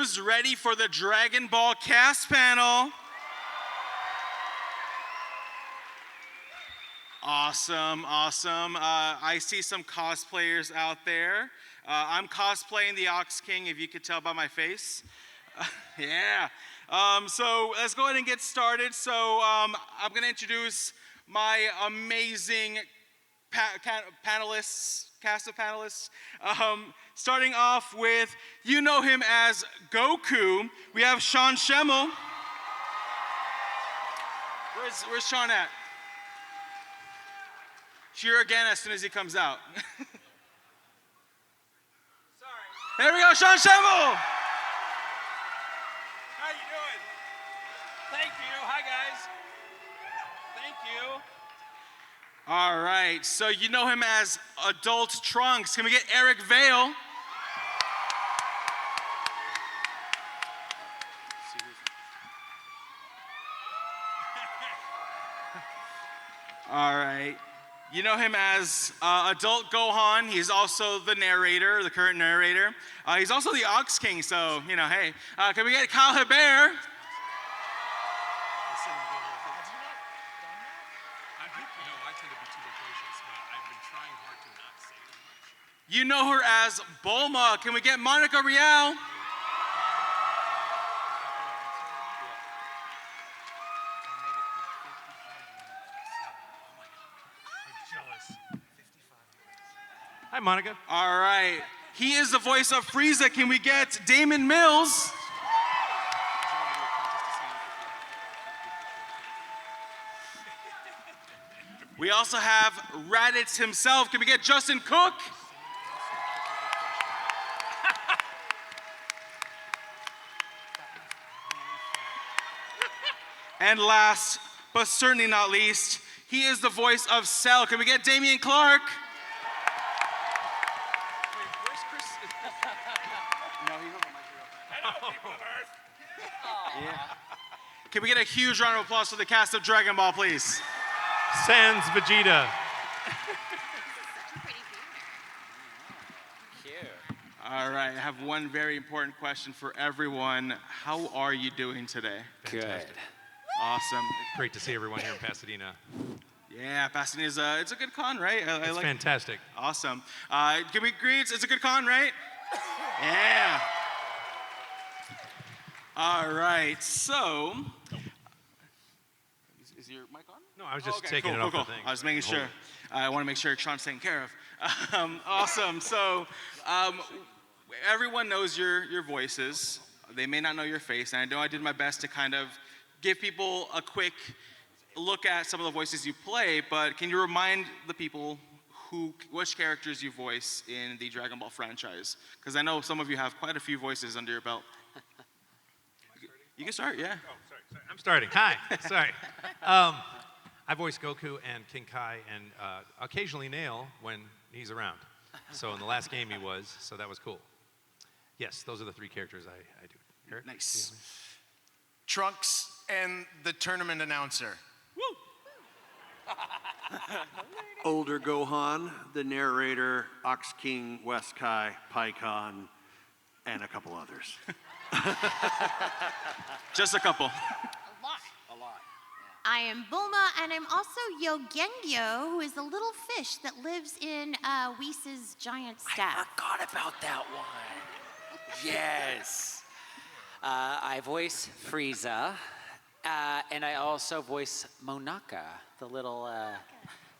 Who's ready for the Dragon Ball cast panel? Awesome, awesome. I see some cosplayers out there. I'm cosplaying the Ox King, if you could tell by my face. Yeah. So let's go ahead and get started. So I'm going to introduce my amazing panelists, cast of panelists. Starting off with, you know him as Goku. We have Schemmel. Where's Sean at? Cheer again as soon as he comes out. Sorry. There we go, Schemmel. How you doing? Thank you. Hi, guys. Thank you. All right, so you know him as Adult Trunks. Can we get Eric Vale? All right. You know him as Adult Gohan. He's also the narrator, the current narrator. He's also the Ox King, so, you know, hey. Can we get Kyle Hebert? You know her as Bulma. Can we get Monica Rial? Hi, Monica. All right. He is the voice of Frieza. Can we get Damon Mills? We also have Raditz himself. Can we get Justin Cook? And last, but certainly not least, he is the voice of Cell. Can we get Dameon Clarke? Where's Chris? No, he's on the microphone. Yeah. Can we get a huge round of applause for the cast of Dragon Ball, please? Sans Vegeta. All right, I have one very important question for everyone. How are you doing today? Good. Awesome. Great to see everyone here in Pasadena. Yeah, Pasadena is it's a good con, right? It's fantastic. Awesome. Can we greet? It's a good con, right? Yeah. All right. So, is your mic on? No, I was just taking it off the thing. I was making sure. I want to make sure Sean's taken care of. Awesome. So, everyone knows your voices. They may not know your face, and I know I did my best to kind of give people a quick look at some of the voices you play, but can you remind the people which characters you voice in the Dragon Ball franchise? Because I know some of you have quite a few voices under your belt. You can start, yeah. Oh, sorry. I'm starting. Hi. Sorry. I voice Goku and King Kai and occasionally Nail when he's around. So in the last game he was, so that was cool. Yes, those are the three characters I do. Eric? Nice. Trunks and the tournament announcer. Woo! Older Gohan, the narrator, Ox King, West Kai, Pycon, and a couple others. Just a couple. A lot. I am Bulma, and I'm also Yogengyo, who is the little fish that lives in Whis' giant staff. I forgot about that one. Yes. I voice Frieza, and I also voice Monaka, the little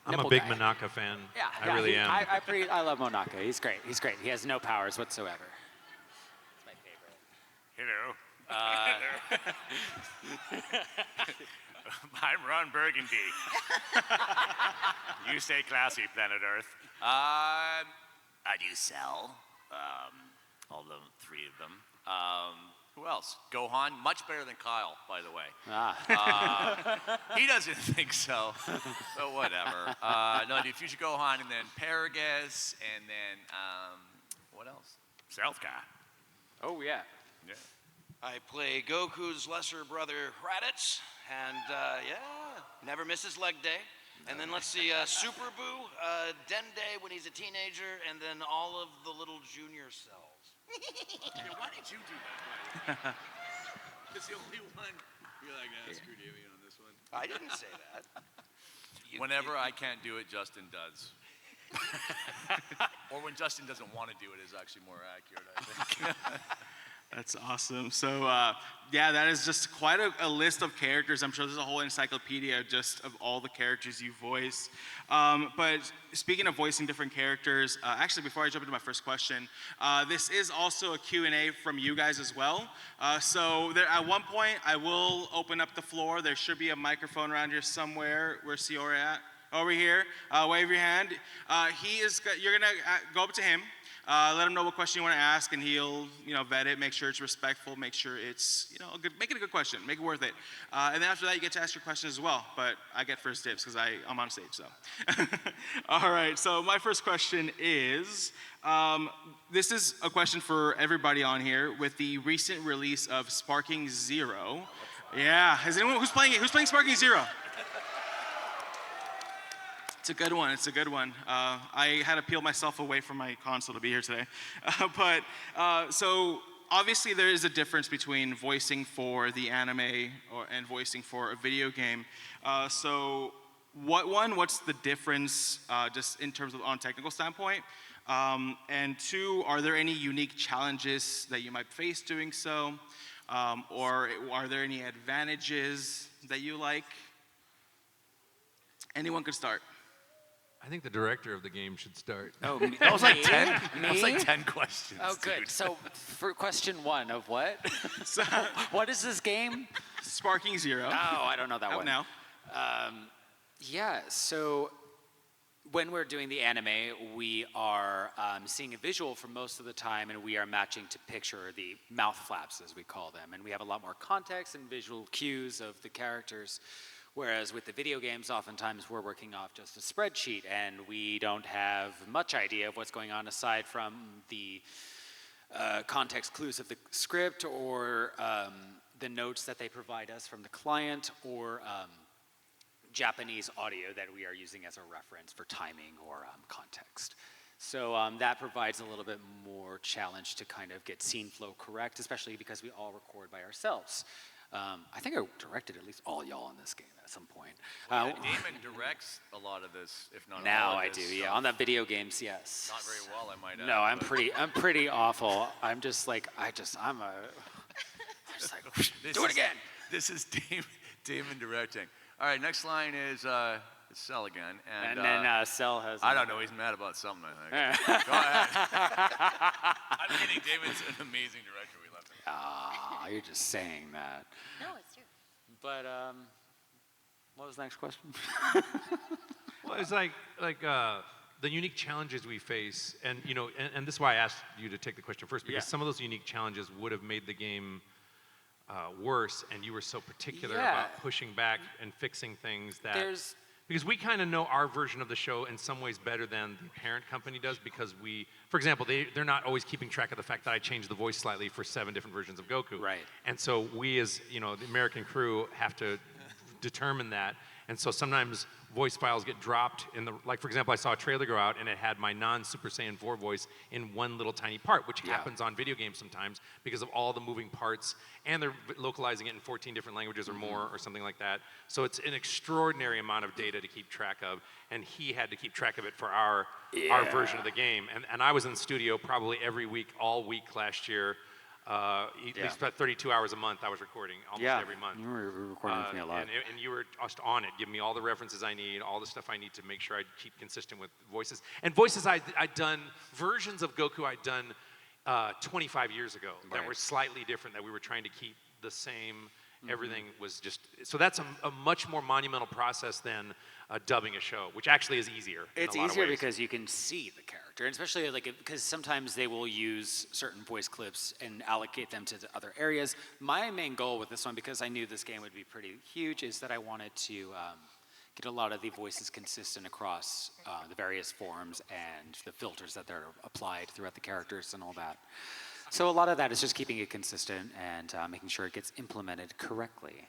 I'm a big Monaka fan. Yeah, I really am. I love Monaka. He's great. He has no powers whatsoever. It's my favorite. Hello. I'm Ron Burgundy. You stay classy, planet Earth. I do Cell. All the three of them. Who else? Gohan, much better than Kyle, by the way. He doesn't think so, but whatever. No, I do Future Gohan, and then Paragus, and then, what else? South guy. Oh, yeah. Yeah. I play Goku's lesser brother, Raditz, and never misses leg day. And then let's see, Super Boo, Dende when he's a teenager, and then all of the little junior cells. Yeah, why did you do that? It's the only one. You're like, screw Dameon on this one. I didn't say that. Whenever I can't do it, Justin does. Or when Justin doesn't want to do it is actually more accurate, I think. That's awesome. So, yeah, that is just quite a list of characters. I'm sure there's a whole encyclopedia just of all the characters you voice. But speaking of voicing different characters, actually, before I jump into my first question, this is also a Q&A from you guys as well. So at one point, I will open up the floor. There should be a microphone around here somewhere. Where's Siora at? Over here. Wave your hand. You're going to go up to him. Let him know what question you want to ask, and he'll, vet it, make sure it's respectful, make sure it's, make it a good question, make it worth it. And then after that, you get to ask your question as well. But I get first dibs because I'm on stage, so. All right. So my first question is, this is a question for everybody on here. With the recent release of Sparking Zero, yeah, is anyone who's playing it? Who's playing Sparking Zero? It's a good one. It's a good one. I had to peel myself away from my console to be here today. So obviously there is a difference between voicing for the anime and voicing for a video game. So what's the difference just in terms of on a technical standpoint? And two, are there any unique challenges that you might face doing so? Or are there any advantages that you like? Anyone could start. I think the director of the game should start. Oh, That was like 10. Me? That was like 10 questions. Oh, good. Dude. So for question one of what? So, What is this game? Sparking Zero. Oh, I don't know that Out one. now. Yeah, so when we're doing the anime, we are seeing a visual for most of the time, and we are matching to picture, the mouth flaps, as we call them. And we have a lot more context and visual cues of the characters. Whereas with the video games, oftentimes we're working off just a spreadsheet, and we don't have much idea of what's going on aside from the context clues of the script or the notes that they provide us from the client or Japanese audio that we are using as a reference for timing or context. So that provides a little bit more challenge to kind of get scene flow correct, especially because we all record by ourselves. I think I directed at least all y'all in this game at some point. Damon directs a lot of this, if not Now all of I this do, stuff. yeah. On the video games, yes. Not very well, I might add. No, I'm but pretty awful. I'm just like, I'm just like, this do it is- again. This is Damon directing. All right, next line is it's Cell again. And then Cell has. I don't know, he's mad about something, I think. Go ahead. I'm kidding, Damon's an amazing director. We love him. Ah, you're just saying that. No, it's true. But what was the next question? Well, it's like the unique challenges we face, and and this is why I asked you to take the question first, because some of those unique challenges would have made the game worse, and you were so particular about pushing back and fixing things that. Because we kind of know our version of the show in some ways better than the parent company does, because for example, they're not always keeping track of the fact that I changed the voice slightly for 7 different versions of Goku. Right. And so we as, the American crew have to determine that. And so sometimes voice files get dropped like for example, I saw a trailer go out and it had my non-Super Saiyan 4 voice in one little tiny part, which happens on video games sometimes because of all the moving parts, and they're localizing it in 14 different languages or more or something like that. So it's an extraordinary amount of data to keep track of, and he had to keep track of it for our version of the game. And I was in the studio probably every week, all week last year. At least about 32 hours a month I was recording almost every month. You were recording with me a lot. And you were just on it, giving me all the references I need, all the stuff I need to make sure I keep consistent with voices. And voices I'd done, versions of Goku I'd done 25 years ago that were slightly different, that we were trying to keep the same. Everything was just, so that's a much more monumental process than dubbing a show, which actually is easier. It's in a lot easier of ways. because you can see the character, and especially because sometimes they will use certain voice clips and allocate them to the other areas. My main goal with this one, because I knew this game would be pretty huge, is that I wanted to get a lot of the voices consistent across the various forms and the filters that they're applied throughout the characters and all that. So a lot of that is just keeping it consistent and making sure it gets implemented correctly.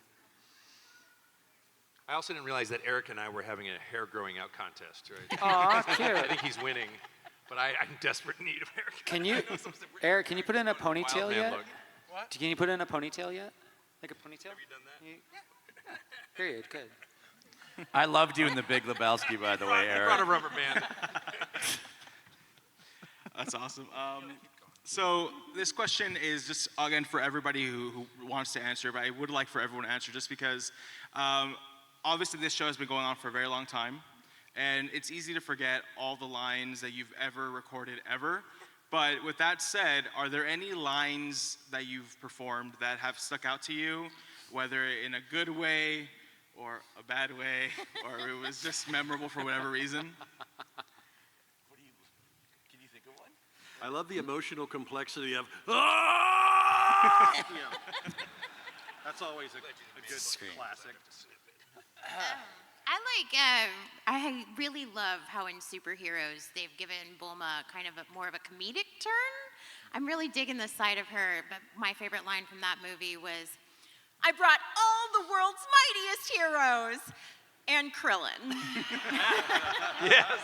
I also didn't realize that Eric and I were having a hair growing out contest, right? Aw, cute. I think he's winning. but I'm in desperate need of haircut. Can you, Eric? Can you put in a Wild ponytail man yet? look. Can you put in a ponytail yet? Like a ponytail? Have you done that? Period. Good. I love doing the Big Lebowski, by the way, I Eric. brought a rubber band. That's awesome. So this question is just, again, for everybody who wants to answer, but I would like for everyone to answer just because obviously this show has been going on for a very long time, and it's easy to forget all the lines that you've ever recorded ever. But with that said, are there any lines that you've performed that have stuck out to you, whether in a good way or a bad way, or it was just memorable for whatever reason? Can you think of one? I love the emotional complexity of, that's always a good classic. I really love how in superheroes they've given Bulma kind of more of a comedic turn. I'm really digging the side of her, but my favorite line from that movie was, "I brought all the world's mightiest heroes and Krillin." Yes.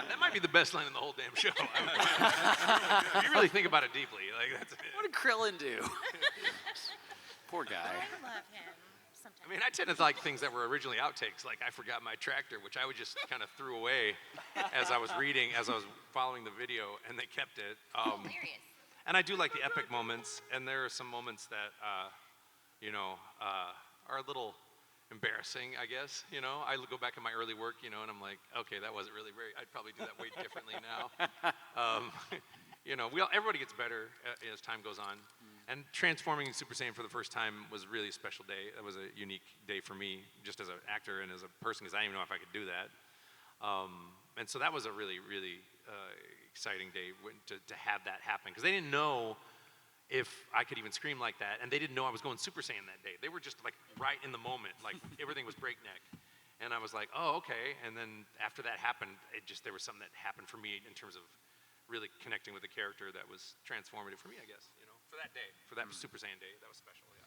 That might be the best line in the whole damn show. If you really think about it deeply, like that's it. What did Krillin do? Poor guy. I love him. Sometimes. I mean, I tend to like things that were originally outtakes. Like I forgot my tractor, which I would just kind of threw away as I was reading, as I was following the video, and they kept it. Hilarious. And I do like the epic moments, and there are some moments that, are a little embarrassing, I guess. I go back in my early work, and I'm like, okay, that wasn't really I'd probably do that way differently now. Everybody gets better as time goes on. And transforming in Super Saiyan for the first time was really a special day. It was a unique day for me, just as an actor and as a person, because I didn't even know if I could do that. And so that was a really, really exciting day to have that happen, because they didn't know if I could even scream like that, and they didn't know I was going Super Saiyan that day. They were just like right in the moment, like everything was breakneck. And I was like, oh, okay. And then after that happened, there was something that happened for me in terms of really connecting with the character that was transformative for me, I guess, for that day, for that Super Saiyan day. That was special, yeah.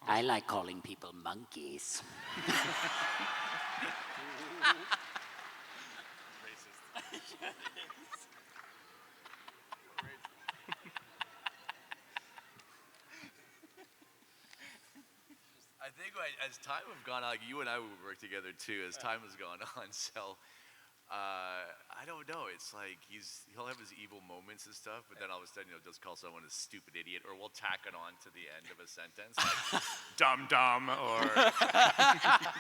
I like calling people monkeys. I think as time have gone on, like you and I would work together too, as time has gone on. So I don't know. It's like he'll have his evil moments and stuff, but then all of a sudden he'll just call someone a stupid idiot, or we'll tack it on to the end of a sentence, like dumb dumb, or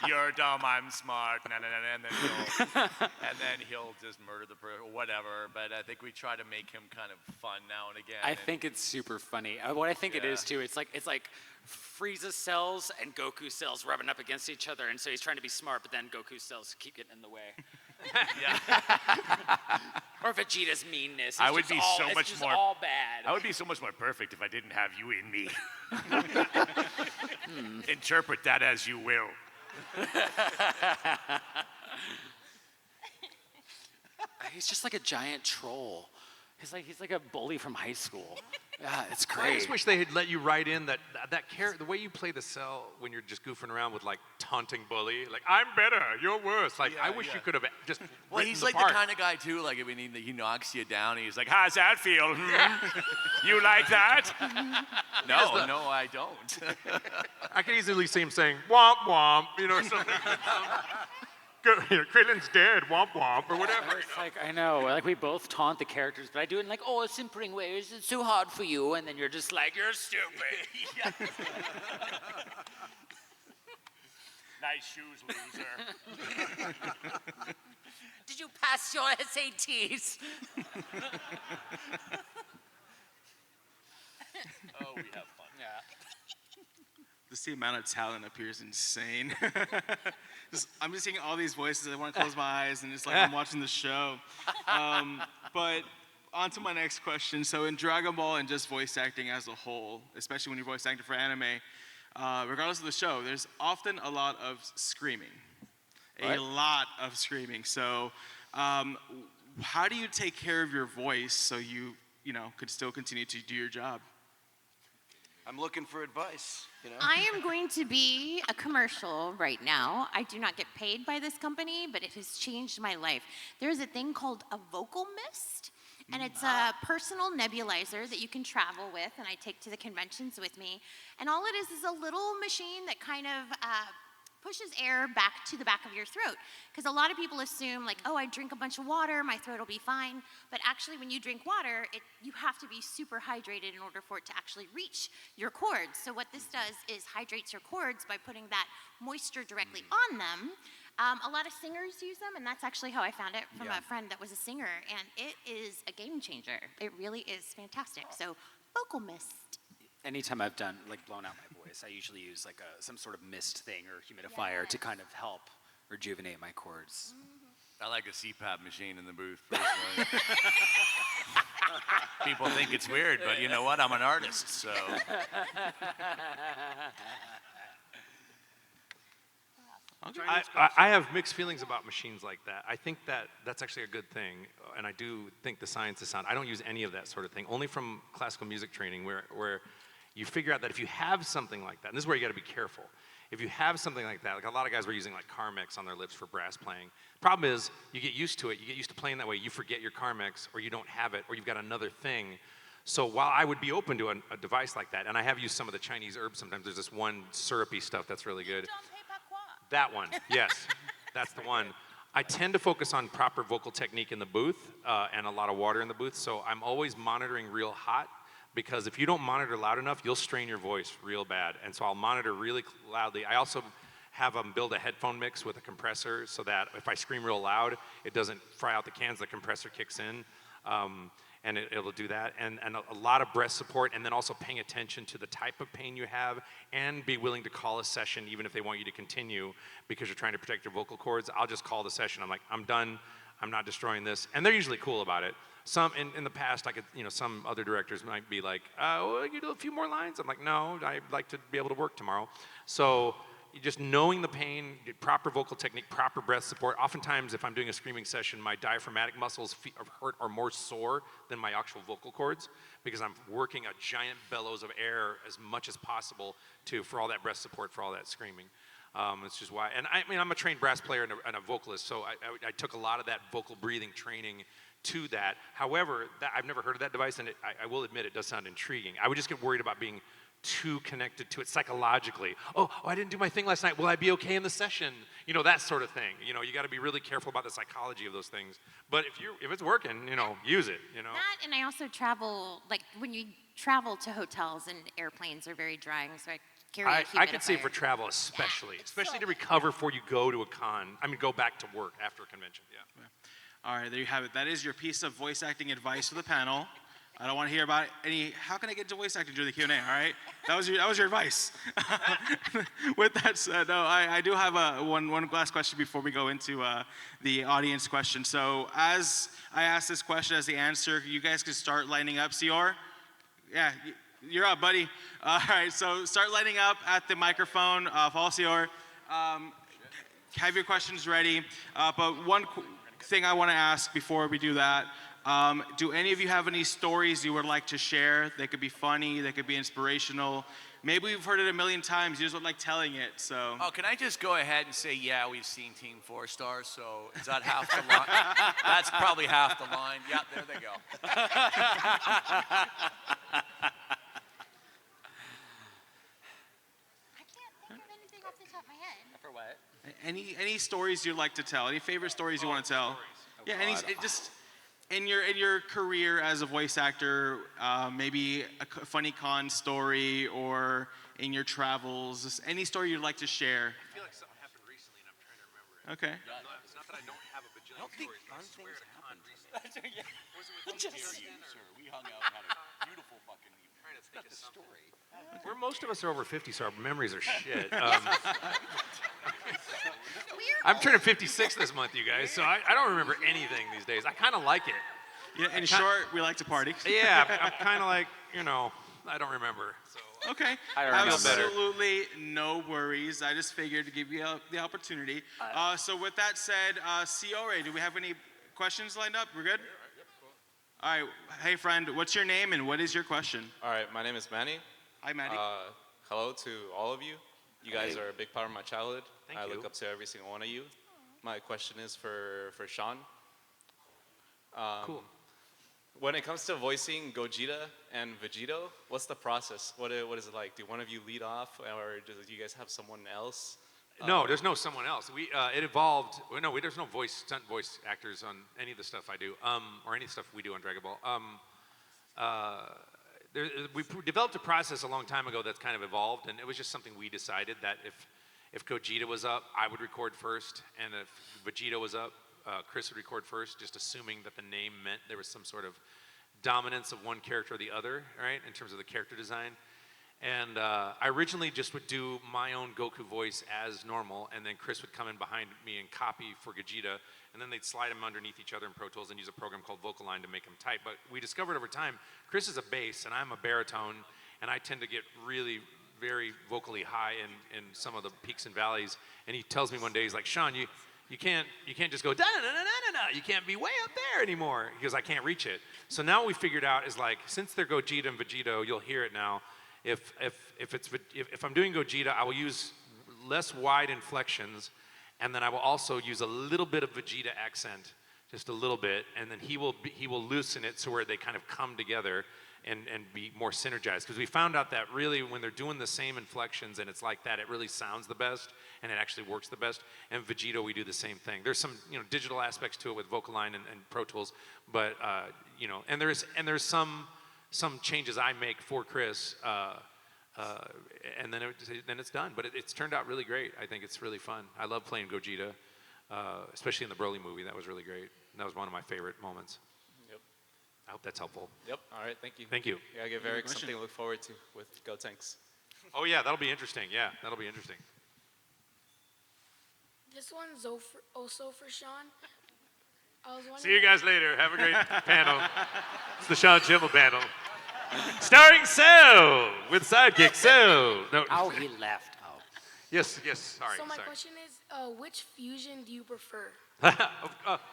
you're dumb, I'm smart, and then he'll just murder the person, or whatever. But I think we try to make him kind of fun now and again. I think it's super funny. What I think it is too, it's like Frieza cells and Goku cells rubbing up against each other, and so he's trying to be smart, but then Goku cells keep getting in the way. Or Vegeta's meanness. I would be so much just more all bad. I would be so much more perfect if I didn't have you in me. Interpret that as you will. He's just like a giant troll. He's like a bully from high school. Yeah, it's I great. just wish they had let you write in that character, the way you play the cell when you're just goofing around with like taunting bully, like I'm better, you're worse. Like I wish you could have just. Well, written he's the like part. the kind of guy too. Like when he knocks you down, he's like, "How's that feel? You like that?" No, I don't. I can easily see him saying "womp womp," or something. Krillin's dead, womp womp, or whatever. It's like, I know, like we both taunt the characters, but I do it in like, oh, a simpering way. It's too hard for you, and then you're just like, you're stupid. Nice shoes, loser. Did you pass your SATs? Oh, we have fun. Yeah. The amount of talent up here is insane. I'm just seeing all these voices. I want to close my eyes and it's like I'm watching the show. But on to my next question. So in Dragon Ball and just voice acting as a whole, especially when you're voice acting for anime, regardless of the show, there's often a lot of screaming. Right. A lot of screaming. So how do you take care of your voice so you could still continue to do your job? I'm looking for advice, you know? I am going to be a commercial right now. I do not get paid by this company, but it has changed my life. There's a thing called a vocal mist, and it's a personal nebulizer that you can travel with, and I take to the conventions with me. And all it is a little machine that kind of pushes air back to the back of your throat. Because a lot of people assume, like, oh, I drink a bunch of water, my throat will be fine. But actually, when you drink water, you have to be super hydrated in order for it to actually reach your cords. So what this does is hydrates your cords by putting that moisture directly on them. A lot of singers use them, and that's actually how I found it from a friend that was a singer. And it is a game changer. It really is fantastic. So vocal mist. Anytime I've done, like, blown out my voice, I usually use like some sort of mist thing or humidifier to kind of help rejuvenate my cords. I like a CPAP machine in the booth, personally. People think it's weird, but you know what? I'm an artist, so. I have mixed feelings about machines like that. I think that's actually a good thing, and I do think the science is sound. I don't use any of that sort of thing, only from classical music training where you figure out that if you have something like that, and this is where you got to be careful. If you have something like that, like a lot of guys were using like Carmex on their lips for brass playing. Problem is, you get used to it. You get used to playing that way. You forget your Carmex, or you don't have it, or you've got another thing. So while I would be open to a device like that, and I have used some of the Chinese herbs sometimes, there's this one syrupy stuff that's really good. That one, yes, that's the one. I tend to focus on proper vocal technique in the booth and a lot of water in the booth, so I'm always monitoring real hot, because if you don't monitor loud enough, you'll strain your voice real bad. And so I'll monitor really loudly. I also have them build a headphone mix with a compressor so that if I scream real loud, it doesn't fry out the cans, the compressor kicks in. And it'll do that. And a lot of breath support, and then also paying attention to the type of pain you have, and be willing to call a session even if they want you to continue because you're trying to protect your vocal cords. I'll just call the session. I'm like, I'm done. I'm not destroying this. And they're usually cool about it. Some, in the past, some other directors might be like, well, you do a few more lines? I'm like, no, I'd like to be able to work tomorrow. So just knowing the pain, proper vocal technique, proper breath support. Oftentimes, if I'm doing a screaming session, my diaphragmatic muscles are more sore than my actual vocal cords, because I'm working a giant bellows of air as much as possible for all that breath support, for all that screaming. It's just why. And I'm a trained brass player and a vocalist, so I took a lot of that vocal breathing training to that. However, I've never heard of that device, and I will admit it does sound intriguing. I would just get worried about being too connected to it psychologically. Oh, I didn't do my thing last night. Will I be okay in the session? That sort of thing. You got to be really careful about the psychology of those things. But if it's working, use it. That, and I also travel, like when you travel to hotels and airplanes are very drying, so I carry a humidifier. I could say for travel especially to recover before you go to go back to work after a convention. Yeah. All right, there you have it. That is your piece of voice acting advice for the panel. I don't want to hear about how can I get into voice acting during the Q&A, all right? That was your advice. With that said, no, I do have one last question before we go into the audience question. So as I ask this question as the answer, you guys can start lining up. Sior? Yeah, you're up, buddy. All right, so start lining up at the microphone. Paul Sior, have your questions ready. But one thing I want to ask before we do that, do any of you have any stories you would like to share? They could be funny, they could be inspirational. Maybe we've heard it a million times, you just don't like telling it, so. Oh, can I just go ahead and say, yeah, we've seen Team 4 Stars, so is that half the line? That's probably half the line. Yeah, there they go. I can't think of anything off the top of my head. For what? Any stories you'd like to tell? Any favorite stories you want to tell? Yeah, just in your career as a voice actor, maybe a funny con story, or in your travels, just any story you'd like to share. I feel like something happened recently, and I'm trying to remember it. Okay. It's not that I don't have a bajillion stories, but I swear to con recently. Was it with Sir, we hung out and had a beautiful fucking evening. Trying to think of story. Most of us are over 50, so our memories are shit. I'm turning 56 this month, you guys, so I don't remember anything these days. I kind of like it. Yeah, in short, we like to party. Yeah, I'm kind of like, I don't remember. So. Okay. I remember better. Absolutely no worries. I just figured to give you the opportunity. So with that said, Ciore, do we have any questions lined up? We're good? All right. Hey, friend, what's your name and what is your question? All right, my name is Manny. Hi, Maddie. Hello to all of you. You guys are a big part of my childhood. Thank I you. look up to every single one of you. My question is for Sean. Cool. When it comes to voicing Gogeta and Vegito, what's the process? What is it like? Do one of you lead off, or do you guys have someone else? No, there's no someone else. It evolved. Well, no, there's no stunt voice actors on any of the stuff I do, or any stuff we do on Dragon Ball. We developed a process a long time ago that's kind of evolved, and it was just something we decided that if Gogeta was up, I would record first, and if Vegeta was up, Chris would record first, just assuming that the name meant there was some sort of dominance of one character or the other, right, in terms of the character design. And I originally just would do my own Goku voice as normal, and then Chris would come in behind me and copy for Gogeta, and then they'd slide them underneath each other in Pro Tools and use a program called Vocaline to make them tight. But we discovered over time, Chris is a bass, and I'm a baritone, and I tend to get really very vocally high in some of the peaks and valleys. And he tells me one day, he's like, Sean, you can't just go da-na-na-na-na-na. You can't be way up there anymore. He goes, I can't reach it. So now what we figured out is, like, since they're Gogeta and Vegito, you'll hear it now. If I'm doing Gogeta, I will use less wide inflections, and then I will also use a little bit of Vegeta accent, just a little bit, and then he will loosen it so where they kind of come together and be more synergized. Because we found out that really when they're doing the same inflections and it's like that, it really sounds the best and it actually works the best. And Vegito, we do the same thing. There's some digital aspects to it with Vocaline and Pro Tools, but and there's some changes I make for Chris, and then it's done. But it's turned out really great. I think it's really fun. I love playing Gogeta, especially in the Broly movie. That was really great. That was one of my favorite moments. Yep. I hope that's helpful. Yep. All right. Thank you. Thank you. Yeah, give Eric something to look forward to with Go Tanks. Oh yeah, that'll be interesting. Yeah, that'll be interesting. This one's also for Sean. I was wondering. See you guys later. Have a great panel. It's the Sean Schemmel panel. Starring Cell with sidekick Cell. No. Oh, he left. Oh. Yes. Sorry. So my question is, which fusion do you prefer?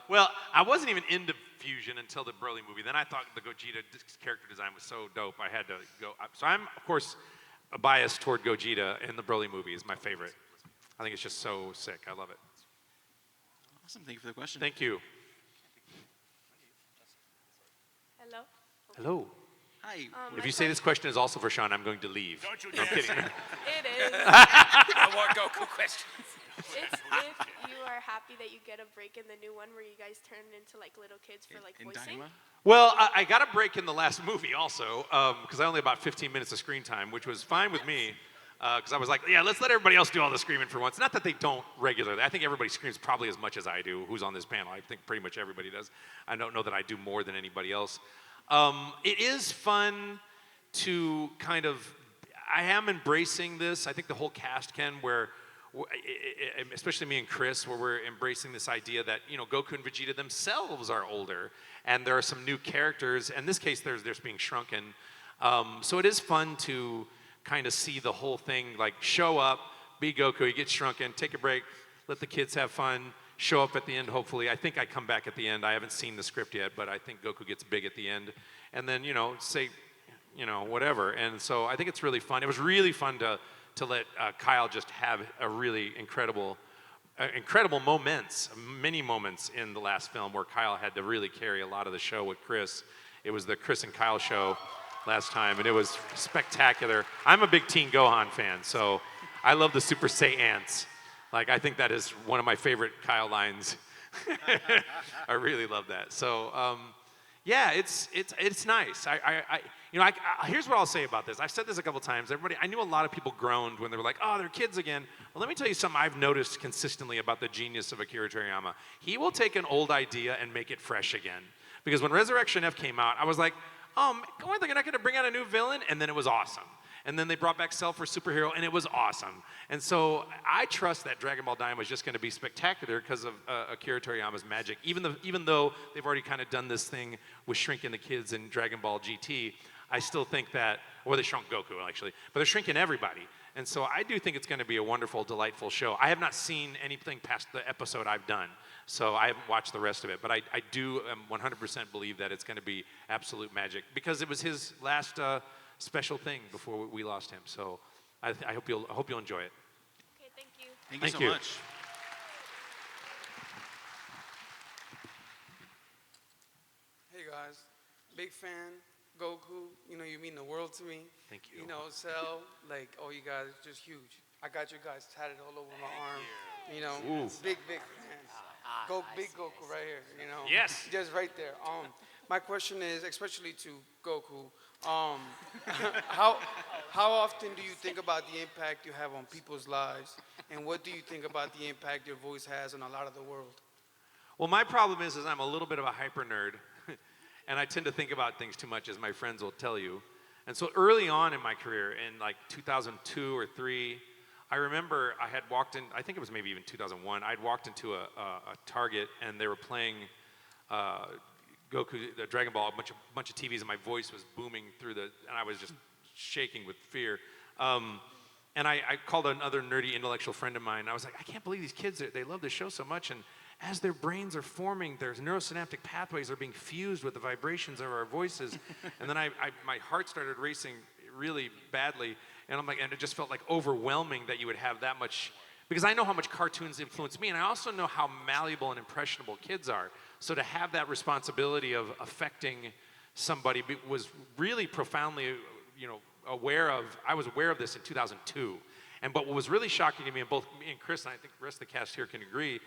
Well, I wasn't even into fusion until the Broly movie. Then I thought the Gogeta character design was so dope, I had to go. So I'm, of course, biased toward Gogeta, and the Broly movie is my favorite. I think it's just so sick. I love it. Awesome. Thank you for the question. Thank you. Hello. Hello. Hi. If you say this question is also for Sean, I'm going to leave. Don't you I'm dare kidding. It is. No more Goku questions. It's if you are happy that you get a break in the new one where you guys turn into like little kids for like voicing. Well, I got a break in the last movie also, because I only had about 15 minutes of screen time, which was fine with me, because I was like, yeah, let's let everybody else do all the screaming for once. Not that they don't regularly. I think everybody screams probably as much as I do, who's on this panel. I think pretty much everybody does. I don't know that I do more than anybody else. It is fun to kind of, I am embracing this. I think the whole cast can, where, especially me and Chris, where we're embracing this idea that, Goku and Vegeta themselves are older, and there are some new characters. In this case, they're being shrunken. So it is fun to kind of see the whole thing, like show up, be Goku, you get shrunken, take a break, let the kids have fun, show up at the end, hopefully. I think I come back at the end. I haven't seen the script yet, but I think Goku gets big at the end. And then, say, whatever. And so I think it's really fun. It was really fun to let Kyle just have a really incredible moments, many moments in the last film where Kyle had to really carry a lot of the show with Chris. It was the Chris and Kyle show last time, and it was spectacular. I'm a big Teen Gohan fan, so I love the Super Saiyans. Like, I think that is one of my favorite Kyle lines. I really love that. So, yeah, it's nice. Here's what I'll say about this. I've said this a couple times. I knew a lot of people groaned when they were like, oh, they're kids again. Well, let me tell you something I've noticed consistently about the genius of Akira Toriyama. He will take an old idea and make it fresh again. Because when Resurrection F came out, I was like, oh, they're not going to bring out a new villain? And then it was awesome. And then they brought back Cell for Superhero, and it was awesome. And so I trust that Dragon Ball Daima is just going to be spectacular because of Akira Toriyama's magic. Even though they've already kind of done this thing with shrinking the kids in Dragon Ball GT, I still think that, or they shrunk Goku actually, but they're shrinking everybody. And so I do think it's going to be a wonderful, delightful show. I have not seen anything past the episode I've done, so I haven't watched the rest of it. But I do 100% believe that it's going to be absolute magic because it was his last special thing before we lost him. So I hope you'll enjoy it. Okay, thank you. Thank you Thank so you. much. Hey guys, big fan, Goku. You know, you mean the world to me. Thank you. You know, Cell, like, oh, you guys are just huge. I got you guys tatted all over my arm. You know, Ooh. big fans. Big Goku right here. You know, Yes. just right there. My question is, especially to Goku, how often do you think about the impact you have on people's lives, and what do you think about the impact your voice has on a lot of the world? Well, my problem is I'm a little bit of a hyper nerd, and I tend to think about things too much, as my friends will tell you. And so early on in my career, in like 2002 or 3, I remember I had walked in, I think it was maybe even 2001, I'd walked into a Target, and they were playing Goku, the Dragon Ball, a bunch of TVs, and my voice was booming through and I was just shaking with fear. And I called another nerdy intellectual friend of mine. I was like, I can't believe these kids, they love this show so much, and as their brains are forming, their neurosynaptic pathways are being fused with the vibrations of our voices. And then my heart started racing really badly, and I'm like, and it just felt like overwhelming that you would have that much, because I know how much cartoons influence me, and I also know how malleable and impressionable kids are. So to have that responsibility of affecting somebody was really profoundly, I was aware of this in 2002. But what was really shocking to me, and both me and Chris, and I think the rest of the cast here can agree,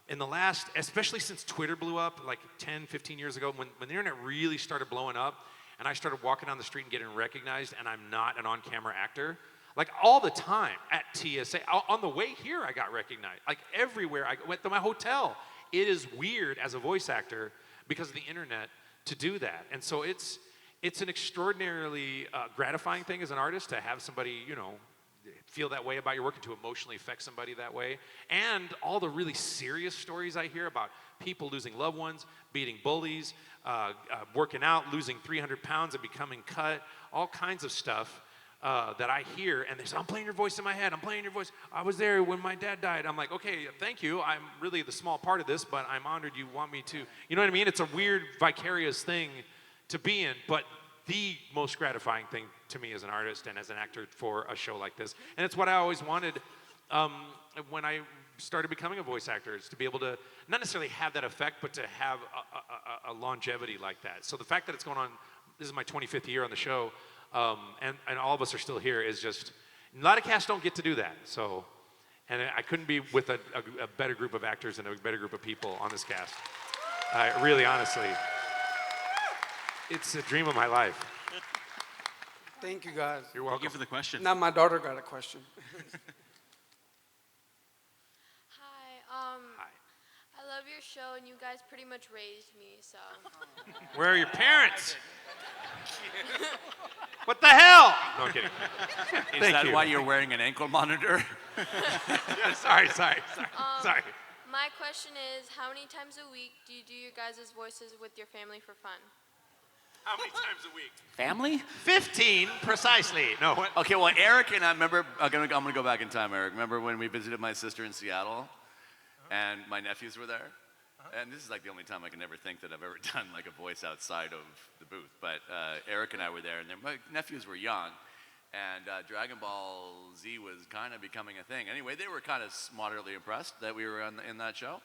in the last, especially since Twitter blew up like 10, 15 years ago, when the internet really started blowing up, and I started walking down the street and getting recognized, and I'm not an on-camera actor, like all the time at TSA, on the way here I got recognized, like everywhere. I went to my hotel. It is weird as a voice actor because of the internet to do that. And so it's an extraordinarily gratifying thing as an artist to have somebody, feel that way about your work and to emotionally affect somebody that way. And all the really serious stories I hear about people losing loved ones, beating bullies, working out, losing 300 pounds and becoming cut, all kinds of stuff that I hear, and they say, I'm playing your voice in my head, I'm playing your voice. I was there when my dad died. I'm like, okay, thank you. I'm really the small part of this, but I'm honored you want me to. You know what I mean? It's a weird, vicarious thing to be in, but the most gratifying thing to me as an artist and as an actor for a show like this. And it's what I always wanted when I started becoming a voice actor, is to be able to not necessarily have that effect, but to have a longevity like that. So the fact that it's going on, this is my 25th year on the show, and all of us are still here, is just, a lot of casts don't get to do that. So, and I couldn't be with a better group of actors and a better group of people on this cast. Really, honestly. It's a dream of my life. Thank you, guys. You're welcome. Thank you for the question. Now my daughter got a question. Hi. I love your show, and you guys pretty much raised me, so. Where are your parents? What the hell? No, I'm kidding. Is that why you're wearing an ankle monitor? Yeah, sorry. Sorry. My question is, how many times a week do you do your guys' voices with your family for fun? How many times a week? Family? 15, precisely. No, what? Okay, well, Eric and I remember, I'm going to go back in time, Eric. Remember when we visited my sister in Seattle, and my nephews were there? And this is like the only time I can ever think that I've ever done like a voice outside of the booth. But Eric and I were there, and my nephews were young, and Dragon Ball Z was kind of becoming a thing. Anyway, they were kind of moderately impressed that we were in that show.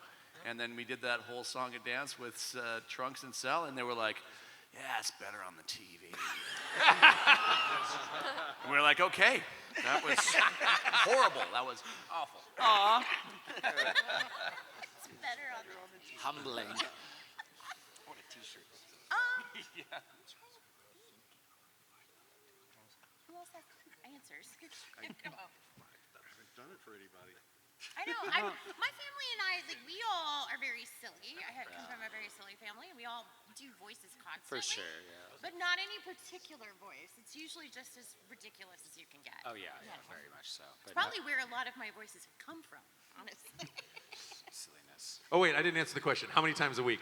And then we did that whole song and dance with Trunks and Cell, and they were like, yeah, it's better on the TV. And we were like, okay, that was horrible. That was awful. Aw. It's better on the TV. Humbling. I want a t-shirt. Yeah. Who else has answers? Come on. I haven't done it for anybody. I know. My family and I, like, we all are very silly. I come from a very silly family, and we all do voices constantly. For sure, yeah. But not any particular voice. It's usually just as ridiculous as you can get. Oh, yeah, very much so. It's probably where a lot of my voices have come from, honestly. Silliness. Oh, wait, I didn't answer the question. How many times a week?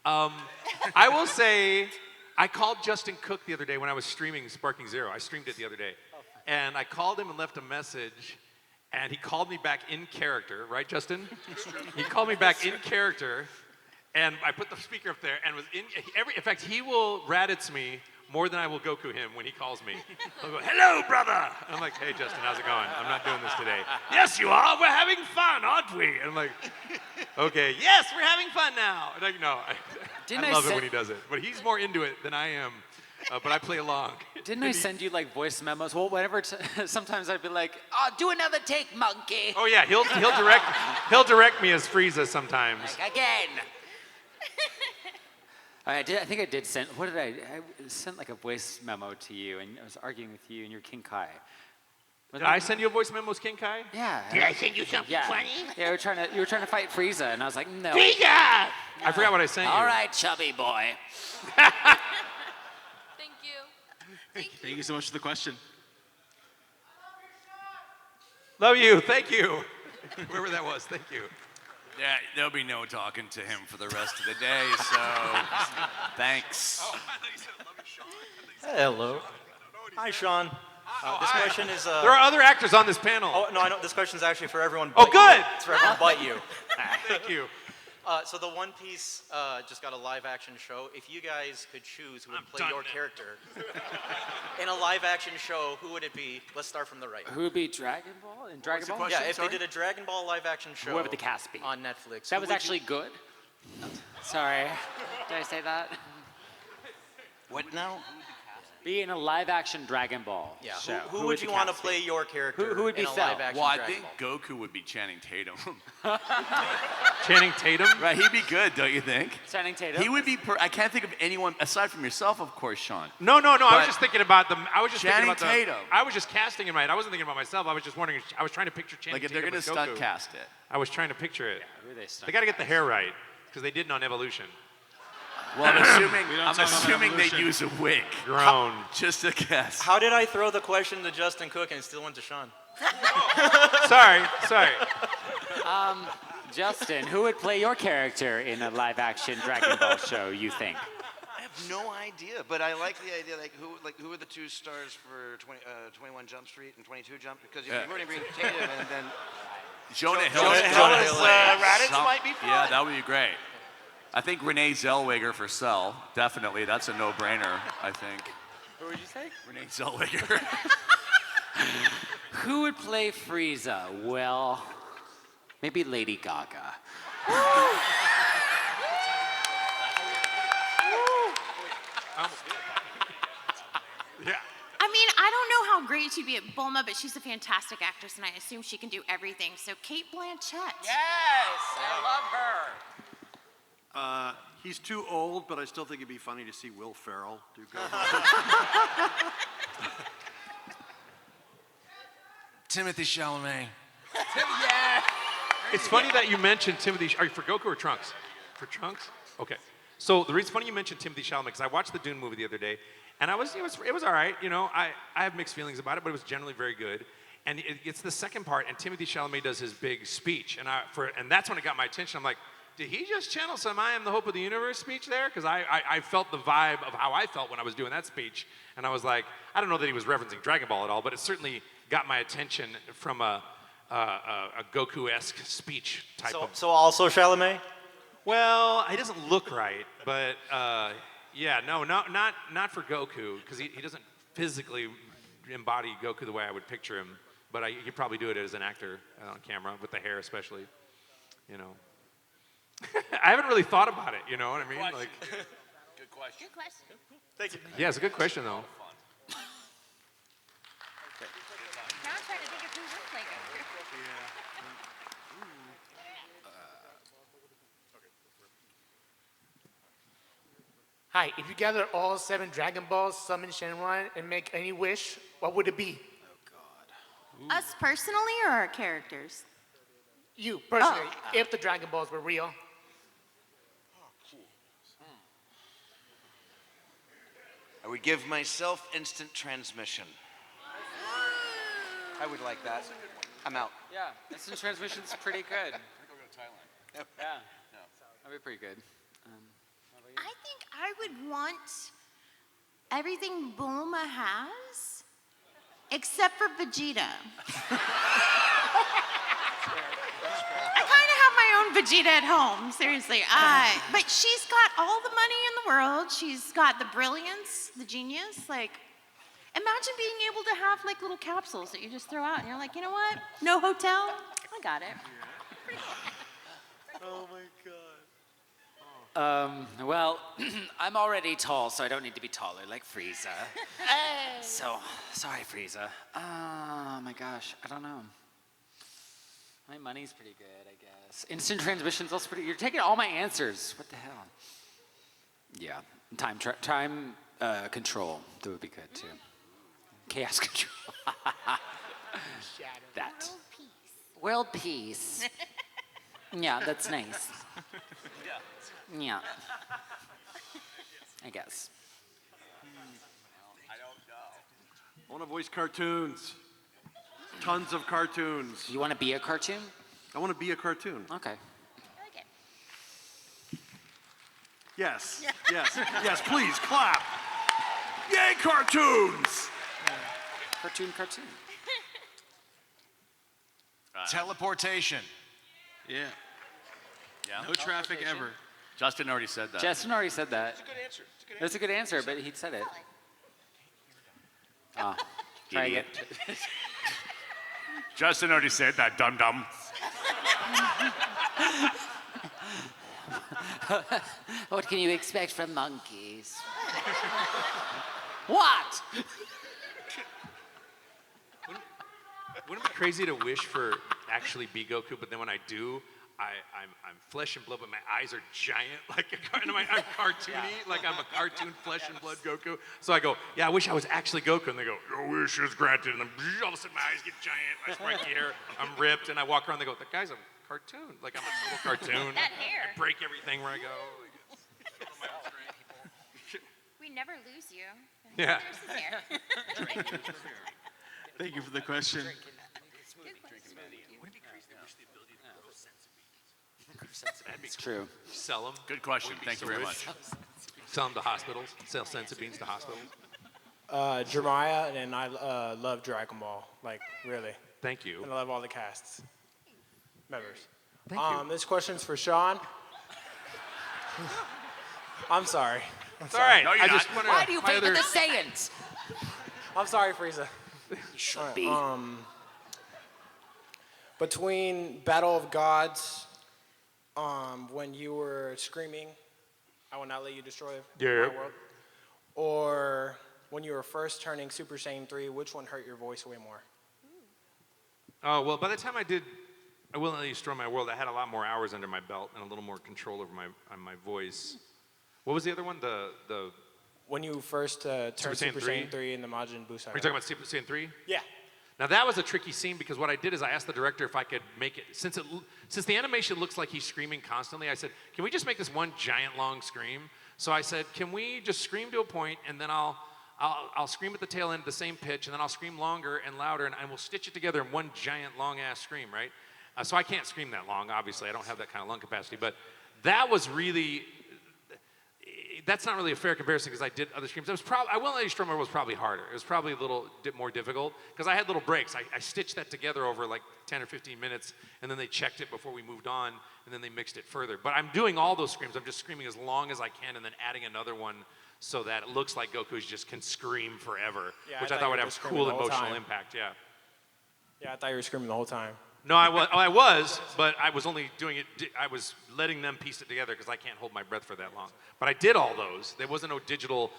I will say, I called Justin Cook the other day when I was streaming Sparking Zero. I streamed it the other day. And I called him and left a message, and he called me back in character, right, Justin? He called me back in character, and I put the speaker up there and was in fact, he will Raditz me more than I will Goku him when he calls me. I'll go, hello, brother. And I'm like, hey, Justin, how's it going? I'm not doing this today. Yes, you are. We're having fun, aren't we? And I'm like, okay, yes, we're having fun now. And no, I love it when he does it. But he's more into it than I am. But I play along. Didn't I send you like voice memos? Well, whenever sometimes I'd be like, "Oh, do another take, monkey." Oh yeah, he'll direct me as Frieza sometimes. Like, again. I think I did send. What did I sent like a voice memo to you, and I was arguing with you and your King Kai. Did I send you a voice memo, King Kai? Yeah. Did I send you something funny? Yeah, you were trying to fight Frieza, and I was like, no. Frieza! I forgot what I sent you. All right, chubby boy. Thank you. Thank you so much for the question. Love you. Thank you. Whoever that was, thank you. Yeah, there'll be no talking to him for the rest of the day, so thanks. Hello. Hi, Sean. This question is. There are other actors on this panel. Oh no, I know. This question is actually for everyone. Oh, But good. You. It's for everyone but you. Thank you. So the One Piece just got a live-action show. If you guys could choose who would play your character in a live-action show, who would it be? Let's start from the right. Who would be Dragon Ball? In Dragon Ball? Yeah, if they did a Dragon Ball live-action show. Whoever the cast be. On Netflix. That who was would actually you... good. Sorry. Did I say that? What now? Be in a live-action Dragon Ball Yeah. show. Who would you want to play your character Who would be in a Cell? live-action Well, I Dragon think Ball? Goku would be Channing Tatum. Channing Tatum? Right, he'd be good, don't you think? Channing Tatum? He would be. I can't think of anyone aside from yourself, of course, Sean. No. I But was just thinking about them. I was just Channing thinking about Tatum. I was just casting him right. I wasn't thinking about myself. I was just wondering. I was trying to picture Channing Like if they're Tatum gonna as stunt Goku. cast it. I was trying to picture it. Who are they stunt They got to get the hair right because they didn't on Evolution. Well, I'm assuming, We don't I'm talk about assuming they evolution. use a wig. Grown. Just a guess. How did I throw the question to Justin Cook and it still went to Sean? Sorry. Justin, who would play your character in a live-action Dragon Ball show, you think? I have no idea, but I like the idea. Who are the two stars for 21 Jump Street and 22 Jump? Because if you're going to bring Tatum and then Jonah Hill. Raditz might be fun. Yeah, that would be great. I think Renee Zellweger for Cell. Definitely, that's a no-brainer. I think. Who would you say? Renee Zellweger. Who would play Frieza? Well, maybe Lady Gaga. Yeah. I mean, I don't know how great she'd be at Bulma, but she's a fantastic actress, and I assume she can do everything. So Kate Blanchett. Yes, I love her. He's too old, but I still think it'd be funny to see Will Ferrell do Gohan. Timothy Chalamet. Yeah. It's funny that you mentioned Timothy. Are you for Goku or Trunks? For Trunks? Okay. So the reason funny you mentioned Timothy Chalamet because I watched the Dune movie the other day, and it was all right. You know, I have mixed feelings about it, but it was generally very good. And it's the second part, and Timothy Chalamet does his big speech, and that's when it got my attention. I'm like, did he just channel some "I am the hope of the universe" speech there? Because I felt the vibe of how I felt when I was doing that speech, and I was like, I don't know that he was referencing Dragon Ball at all, but it certainly got my attention from a Goku-esque speech type of. So also Chalamet? Well, he doesn't look right, but yeah, no, not for Goku, because he doesn't physically embody Goku the way I would picture him. But he could probably do it as an actor on camera, with the hair especially, you know. I haven't really thought about it, you know what I mean? Like, Good question. Good question. Thank you. yeah, it's a good question though. Now I'm trying to think of who would play Goku. Hi, if you gather all 7 Dragon Balls, summon Shenron, and make any wish, what would it be? Us personally or our characters? You, personally, if the Dragon Balls were real. I would give myself instant transmission. I would like that. I'm out. Yeah, instant transmission's pretty good. Yeah, that'd be pretty good. I think I would want everything Bulma has, except for Vegeta. I kind of have my own I'm Vegeta at home, seriously. But she's got all the money in the world. She's got the brilliance, the genius. Like, imagine being able to have like little capsules that you just throw out, and you're like, you know what? No hotel. I got it. Oh my God. Well, I'm already tall, so I don't need to be taller like Frieza. So, sorry, Frieza. Oh my gosh, I don't know. My money's pretty good, I guess. Instant transmission's also pretty. You're taking all my answers. What the hell? Yeah, time control. That would be good too. Chaos control. That. World peace. Yeah, that's nice. Yeah. I guess. I don't know. I want to voice cartoons. Tons of cartoons. You want to be a cartoon? I want to be a cartoon. Okay. Yes. Yes. Yes. Please clap. Yay, cartoons! Cartoon. Teleportation. Yeah. Yeah. No traffic ever. Justin already said that. Justin already said that. That's a good answer. That's a good answer, but he said it. Oh, try again. Justin already said that, dum-dum. What can you expect from monkeys? What? Wouldn't it be crazy to wish for actually be Goku, but then when I do, I'm flesh and blood, but my eyes are giant, like I'm cartoony, like I'm a cartoon flesh and blood Goku. So I go, yeah, I wish I was actually Goku, and they go, your wish is granted, and then all of a sudden my eyes get giant, my spiky hair, I'm ripped, and I walk around, they go, that guy's a cartoon, like I'm a total cartoon. That hair. I break everything where I go. We never lose you. Yeah. Here's his hair. Thank you for the question. It's true. Sell them. Good question. Thank you very much. Sell them to hospitals. Sell senza beans to hospitals. Jeremiah, and I love Dragon Ball. Like, really. Thank you. And I love all the casts members. Thank you. This question's for Sean. I'm sorry. It's all right. No, you're I not. just want to. Why do you favor the Saiyans? I'm sorry, Frieza. Should be. Between Battle of Gods, when you were screaming, I will not let you destroy my world, or when you were first turning Super Saiyan 3, which one hurt your voice way more? Oh, well, by the time I Will Not Let You Destroy My World, I had a lot more hours under my belt and a little more control over my voice. What was the other one? The When you first turned Super Super Saiyan Saiyan 3 in the Majin Buu saga. Are you talking about Super Saiyan 3? Yeah. Now that was a tricky scene because what I did is I asked the director if I could make it, since the animation looks like he's screaming constantly, I said, can we just make this one giant long scream? So I said, can we just scream to a point and then I'll scream at the tail end at the same pitch and then I'll scream longer and louder and we'll stitch it together in one giant long ass scream, right? So I can't scream that long, obviously. I don't have that kind of lung capacity, but that was really, that's not really a fair comparison because I did other screams. I Will Not Let You Destroy My World was probably harder. It was probably a little more difficult because I had little breaks. I stitched that together over like 10 or 15 minutes, and then they checked it before we moved on, and then they mixed it further. But I'm doing all those screams. I'm just screaming as long as I can, and then adding another one so that it looks like Goku just can scream forever, Yeah, which I I thought thought you would were have screaming cool the whole emotional time. impact. Yeah. Yeah, I thought you were screaming the whole time. No, I was, but I was only doing it. I was letting them piece it together because I can't hold my breath for that long. But I did all those. There was no digital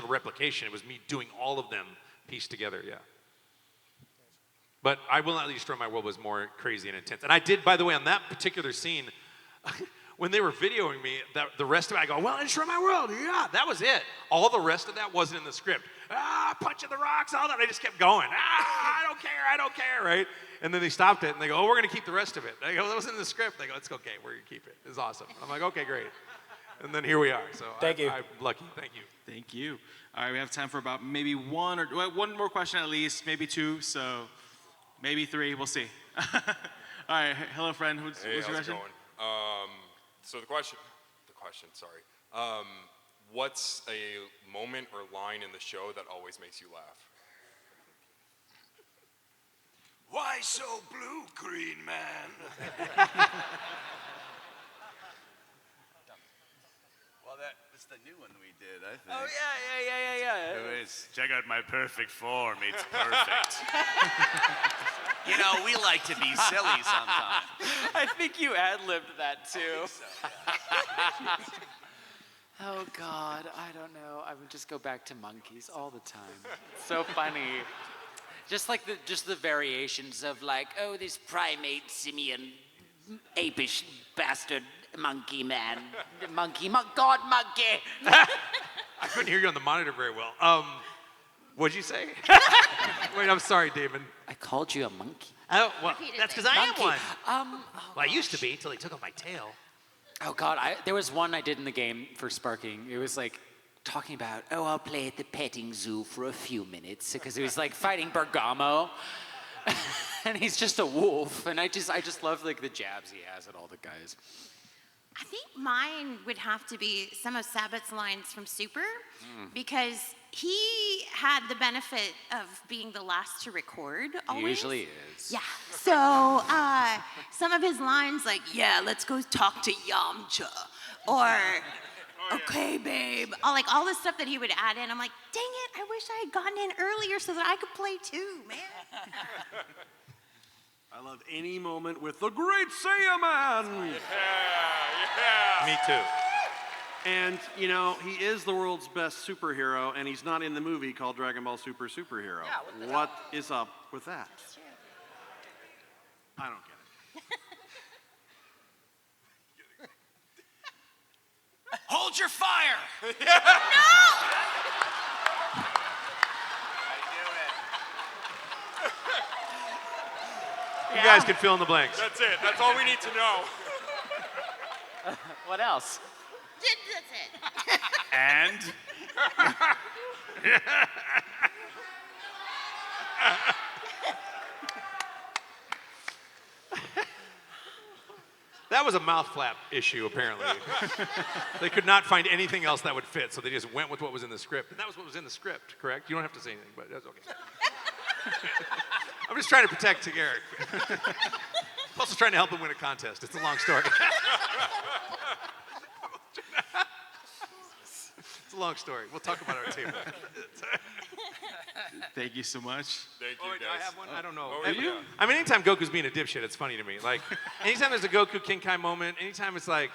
replication. It was me doing all of them pieced together. Yeah. But I Will Not Let You Destroy My World was more crazy and intense. And I did, by the way, on that particular scene, when they were videoing me, the rest of it, I go, well, destroy my world. Yeah, that was it. All the rest of that wasn't in the script. Punching the rocks, all that. I just kept going. I don't care, right? And then they stopped it, and they go, we're going to keep the rest of it. I go, that was in the script. They go, it's okay, we're going to keep it. It's awesome. I'm like, okay, great. And then here we are. So Thank you. I'm lucky. Thank you. Thank you. All right, we have time for about maybe one more question at least, maybe two, so maybe three. We'll see. All right, hello, friend. What's Hey, your how's it question? going? So the question, sorry. What's a moment or line in the show that always makes you laugh? Why so blue, Green Man? that's the new one we did, I think. Oh, yeah. Anyways, check out my perfect form. It's perfect. You know, we like to be silly sometimes. I think you ad-libbed that too. Oh God, I don't know. I would just go back to monkeys all the time. It's so funny. Just like the variations of like, oh, this primate, simian, apish bastard, monkey man, god monkey. I couldn't hear you on the monitor very well. What'd you say? Wait, I'm sorry, David. I called you a monkey. Oh, well, that's because I am Monkey. one. Oh, Well, I used to be until he took off my tail. Oh God, there was one I did in the game for Sparking. It was like talking about, oh, I'll play at the petting zoo for a few minutes because he was like fighting Bergamo, and he's just a wolf. And I just love like the jabs he has at all the guys. I think mine would have to be some of Sabat's lines from Super, because he had the benefit of being the last to record always. He usually is. Yeah. So some of his lines like, yeah, let's go talk to Yamcha, or okay, babe, all the stuff that he would add in. I'm like, dang it, I wish I had gotten in earlier so that I could play too, man. I love any moment with the great Saiyaman. Yeah. Me too. And, you know, he is the world's best superhero, and he's not in the movie called Dragon Ball Super Superhero. Yeah, what is up with that? I don't get it. Hold your fire! You guys can fill in the blanks. That's it. That's all we need to know. What else? That's it. And? That was a mouth flap issue, apparently. They could not find anything else that would fit, so they just went with what was in the script. And that was what was in the script, correct? You don't have to say anything, but that's okay. I'm just trying to protect Eric. Also trying to help him win a contest. It's a long story. It's a long story. We'll talk about our table. Thank you so much. Thank you, Oh, guys. do I have one? I don't know. Oh, yeah. I mean, anytime Goku's being a dipshit, it's funny to me. Like, anytime there's a Goku Kinkai moment, anytime it's like,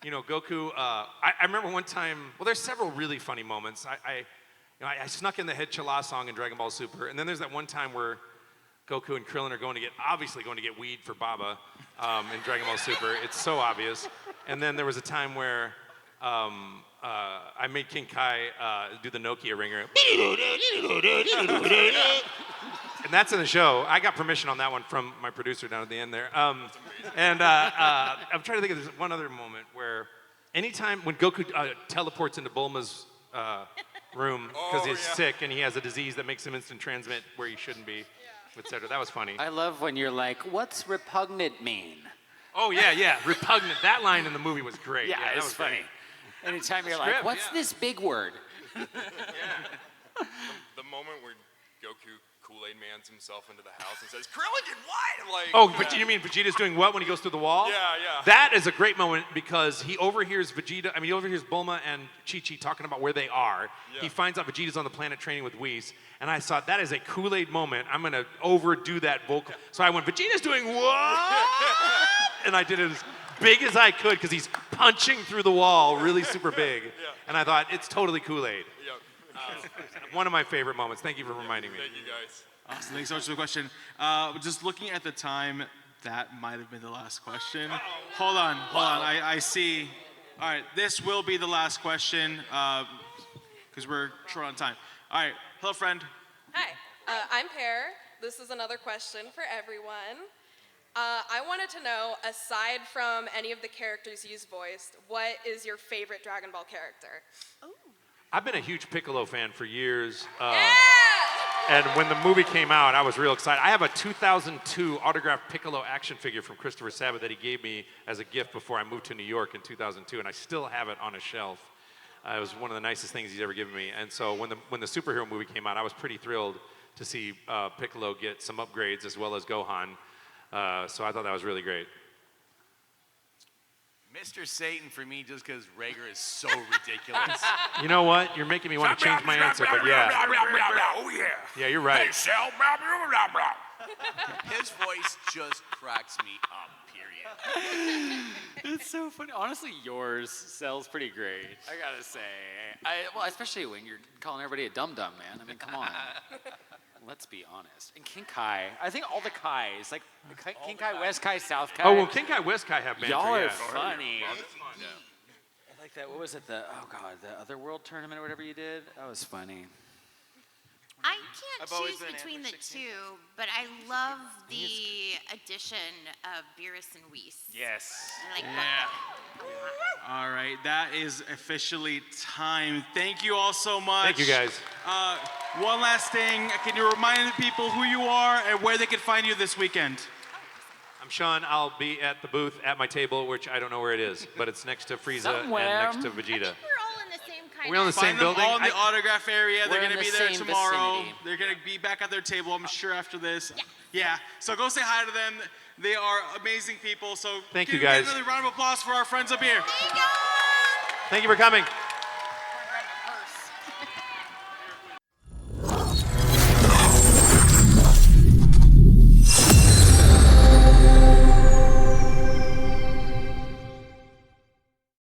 you know, Goku. I remember one time. Well, there's several really funny moments. I snuck in the Head Chala song in Dragon Ball Super, and then there's that one time where Goku and Krillin are obviously going to get weed for Baba in Dragon Ball Super. It's so obvious. And then there was a time where I made King Kai do the Nokia ringer. And that's in the show. I got permission on that one from my producer down at the end there. I'm trying to think of there's one other moment where anytime when Goku teleports into Bulma's room because he's sick and he has a disease that makes him instant transmit where he shouldn't be, etc. That was funny. I love when you're like, what's repugnant mean? Oh, yeah. Repugnant. That line in the movie was great. Yeah, that it's was funny. Great. Anytime you're like, what's this big word? The moment where Goku Kool-Aid Mans himself into the house and says, Krillin did what? Like, oh, but you mean Vegeta's doing what when he goes through the wall? Yeah. That is a great moment because he overhears he overhears Bulma and Chi-Chi talking about where they are. Yeah. He finds out Vegeta's on the planet training with Whis. And I thought, that is a Kool-Aid moment. I'm going to overdo that vocal. So I went, Vegeta's doing what? And I did it as big as I could because he's punching through the wall really super big. Yeah. And I thought, it's totally Kool-Aid. Yep. One of my favorite moments. Thank you for reminding me. Thank you, guys. Awesome. Thanks so much for the question. Just looking at the time, that might have been the last question. Hold on. I see. All right, this will be the last question because we're short on time. All right, hello, friend. Hi, I'm Pear. This is another question for everyone. I wanted to know, aside from any of the characters you've voiced, what is your favorite Dragon Ball character? I've been a huge Piccolo fan for years. Yeah! And when the movie came out, I was real excited. I have a 2002 autographed Piccolo action figure from Christopher Sabat that he gave me as a gift before I moved to New York in 2002, and I still have it on a shelf. It was one of the nicest things he's ever given me. And so when the superhero movie came out, I was pretty thrilled to see Piccolo get some upgrades as well as Gohan. So I thought that was really great. Mr. Satan for me, just because Rager is so ridiculous. You know what? You're making me want to change my answer, but yeah. Oh yeah. Yeah, you're right. Hey, Sal. Blah, blah, blah, blah. His voice just cracks me up. Period. It's so funny. Honestly, yours sells pretty great. I gotta say. Well, especially when you're calling everybody a dum dum, man. I mean, come on. Let's be honest. And King Kai, I think all the Kais, like King Kai, West Kai, South Kai. Oh, well, King Kai, West Kai have banter. Y'all are yeah. funny. I like that. What was it? The other world tournament or whatever you did. That was funny. I can't choose between the two, but I love the addition of Beerus and Weiss. Yes. I like both. All right, that is officially time. Thank you all so much. Thank you, guys. One last thing. Can you remind the people who you are and where they can find you this weekend? I'm Sean. I'll be at the booth at my table, which I don't know where it is, but it's next to Frieza Somewhere. and next to Vegeta. We're all in the same kind Are we on the same building? All in the autograph area. They're We're going to in be the there same tomorrow. vicinity. They're going to be back at their table, I'm sure, after this. Yeah. So go say hi to them. They are amazing people. So Thank can you, we get guys. another round of applause for our friends up here. Thank you for coming.